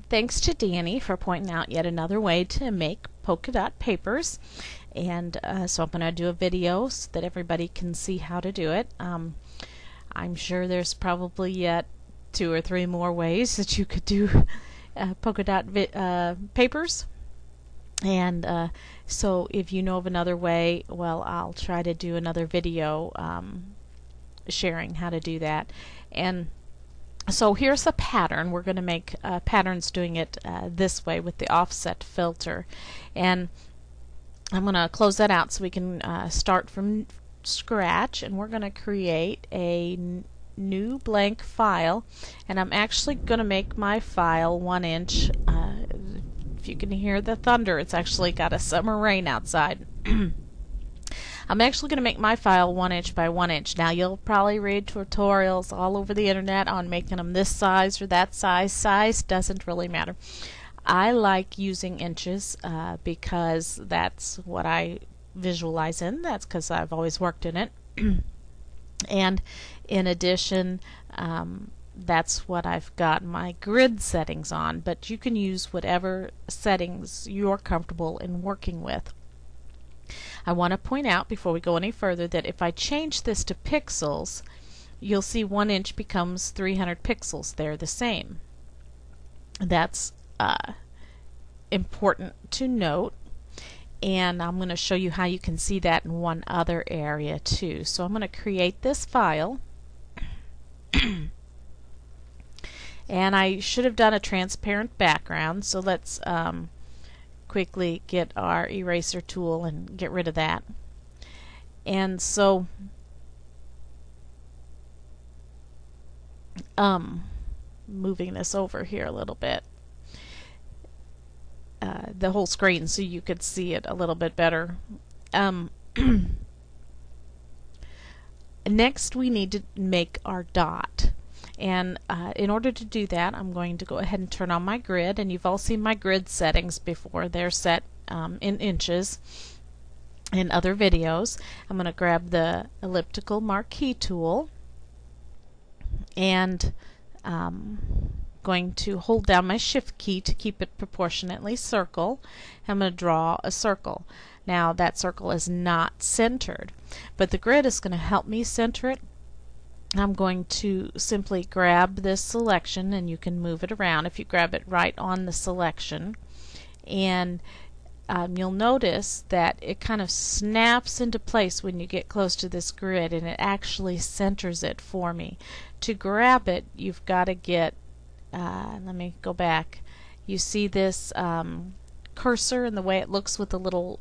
Thanks to Danny for pointing out yet another way to make polka dot papers. And so I'm going to do a video so that everybody can see how to do it. I'm sure there's probably yet 2 or 3 more ways that you could do polka dot papers. And so if you know of another way, well, I'll try to do another video sharing how to do that. And so here's the pattern. We're going to make patterns doing it this way with the offset filter. And I'm going to close that out so we can start from scratch, and we're going to create a new blank file. And I'm actually going to make my file 1 inch. If you can hear the thunder, it's actually got a summer rain outside. I'm actually going to make my file 1 inch by 1 inch. Now you'll probably read tutorials all over the internet on making them this size or that size. Size doesn't really matter. I like using inches because that's what I visualize in. That's because I've always worked in it. And in addition, that's what I've got my grid settings on, but you can use whatever settings you're comfortable in working with. I want to point out before we go any further that if I change this to pixels, you'll see 1 inch becomes 300 pixels. They're the same. That's important to note, and I'm going to show you how you can see that in one other area too. So I'm going to create this file. And I should have done a transparent background, so let's quickly get our eraser tool and get rid of that. And so moving this over here a little bit, the whole screen, so you could see it a little bit better. Next we need to make our dot. And in order to do that, I'm going to go ahead and turn on my grid. And you've all seen my grid settings before. They're set in inches in other videos. I'm going to grab the elliptical marquee tool and going to hold down my shift key to keep it proportionately circle. I'm going to draw a circle. Now that circle is not centered, but the grid is going to help me center it. I'm going to simply grab this selection, and you can move it around if you grab it right on the selection, and you'll notice that it kind of snaps into place when you get close to this grid, and it actually centers it for me. To grab it, you've got to get let me go back. You see this cursor and the way it looks with the little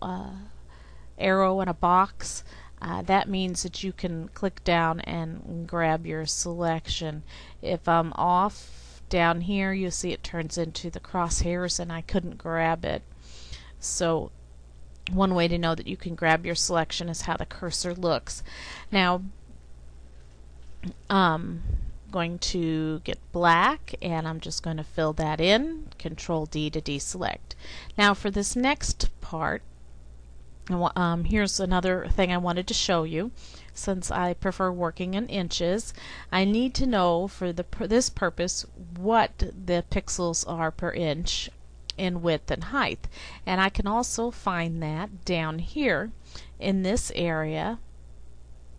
arrow in a box? That means that you can click down and grab your selection. If I'm off down here, you'll see it turns into the crosshairs and I couldn't grab it. So one way to know that you can grab your selection is how the cursor looks. Now going to get black, and I'm just going to fill that in. Control D to deselect. Now for this next part, here's another thing I wanted to show you. Since I prefer working in inches, I need to know for this purpose what the pixels are per inch in width and height. And I can also find that down here in this area.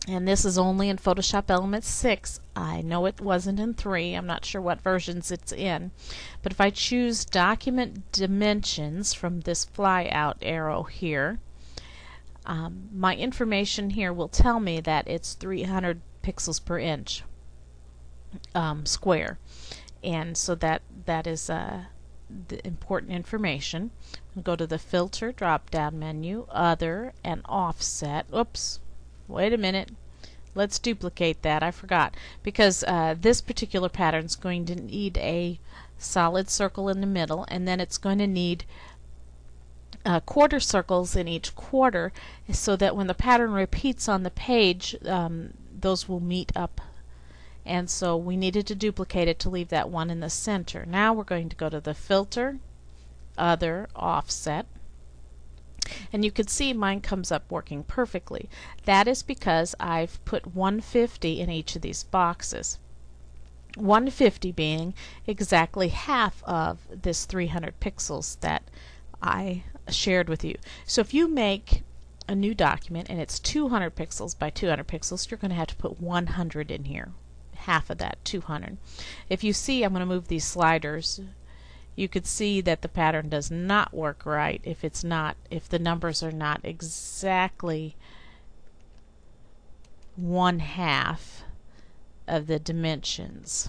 And this is only in Photoshop Elements 6. I know it wasn't in 3. I'm not sure what versions it's in. But if I choose Document Dimensions from this flyout arrow here, my information here will tell me that it's 300 pixels per inch square, and so that is the important information. I'll go to the Filter drop-down menu, Other, and Offset. Oops, wait a minute. Let's duplicate that. I forgot, because this particular pattern is going to need a solid circle in the middle, and then it's going to need quarter circles in each quarter, so that when the pattern repeats on the page, those will meet up. And so we needed to duplicate it to leave that one in the center. Now we're going to go to the Filter, Other, Offset, and you can see mine comes up working perfectly. That is because I've put 150 in each of these boxes. 150 being exactly half of this 300 pixels that I shared with you. So if you make a new document and it's 200 pixels by 200 pixels, you're going to have to put 100 in here, half of that 200. If you see, I'm going to move these sliders, you could see that the pattern does not work right if the numbers are not exactly 1/2 of the dimensions.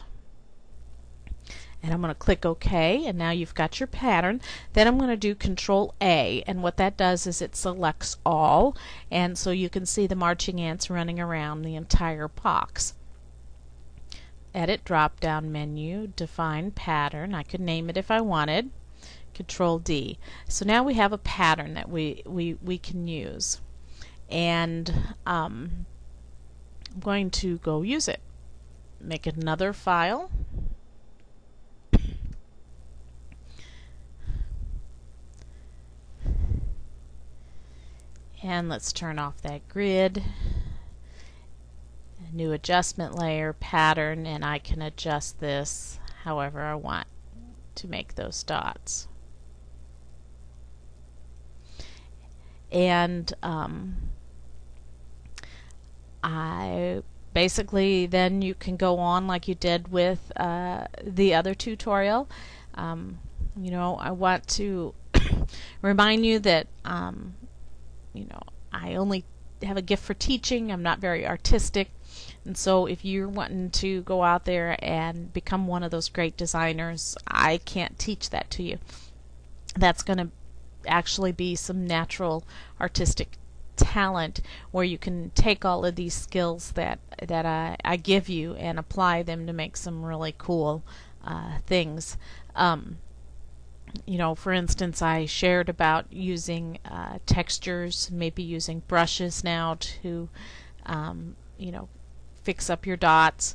And I'm going to click OK, and now you've got your pattern. Then I'm going to do Control A, and what that does is it selects all, and so you can see the marching ants running around the entire box. Edit drop-down menu, define pattern. I could name it if I wanted. Control D. So now we have a pattern that we can use, and I'm going to go use it. Make another file. And let's turn off that grid. A new adjustment layer, pattern, and I can adjust this however I want to make those dots. And I basically then you can go on like you did with the other tutorial. You know, I want to remind you that you know, I only have a gift for teaching. I'm not very artistic, and so if you're wanting to go out there and become one of those great designers, I can't teach that to you. That's going to actually be some natural artistic talent where you can take all of these skills that I give you and apply them to make some really cool things. You know, for instance, I shared about using textures, maybe using brushes now to you know, fix up your dots,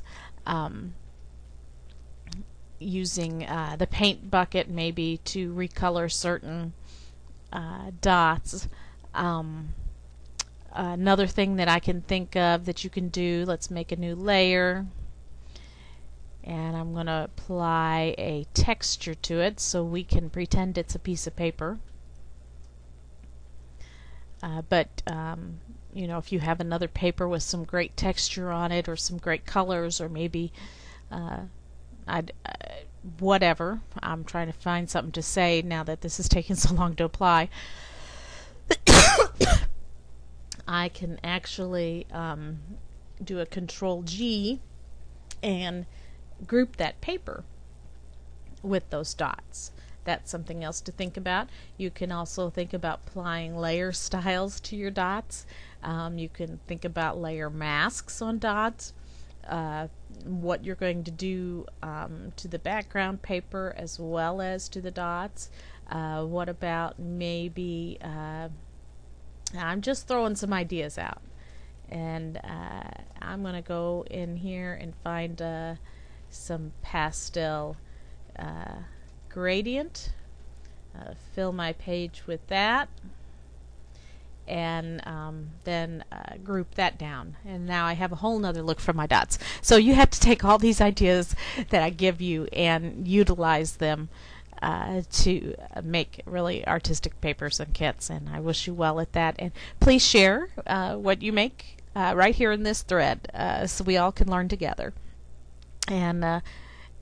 using the paint bucket maybe to recolor certain dots. Another thing that I can think of that you can do, let's make a new layer, and I'm going to apply a texture to it so we can pretend it's a piece of paper. But you know, if you have another paper with some great texture on it or some great colors, or maybe whatever, I'm trying to find something to say now that this is taking so long to apply. I can actually do a Control G and group that paper with those dots. That's something else to think about. You can also think about applying layer styles to your dots. You can think about layer masks on dots, what you're going to do to the background paper as well as to the dots. What about maybe, I'm just throwing some ideas out, and I'm going to go in here and find some pastel gradient, fill my page with that, and then group that down, and now I have a whole nother look for my dots. So you have to take all these ideas that I give you and utilize them to make really artistic papers and kits, and I wish you well at that. And please share what you make right here in this thread so we all can learn together. And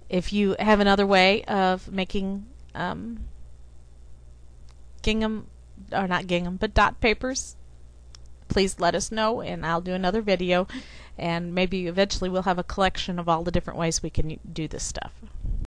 if you have another way of making gingham, or not gingham, but dot papers, please let us know, and I'll do another video, and maybe eventually we'll have a collection of all the different ways we can do this stuff.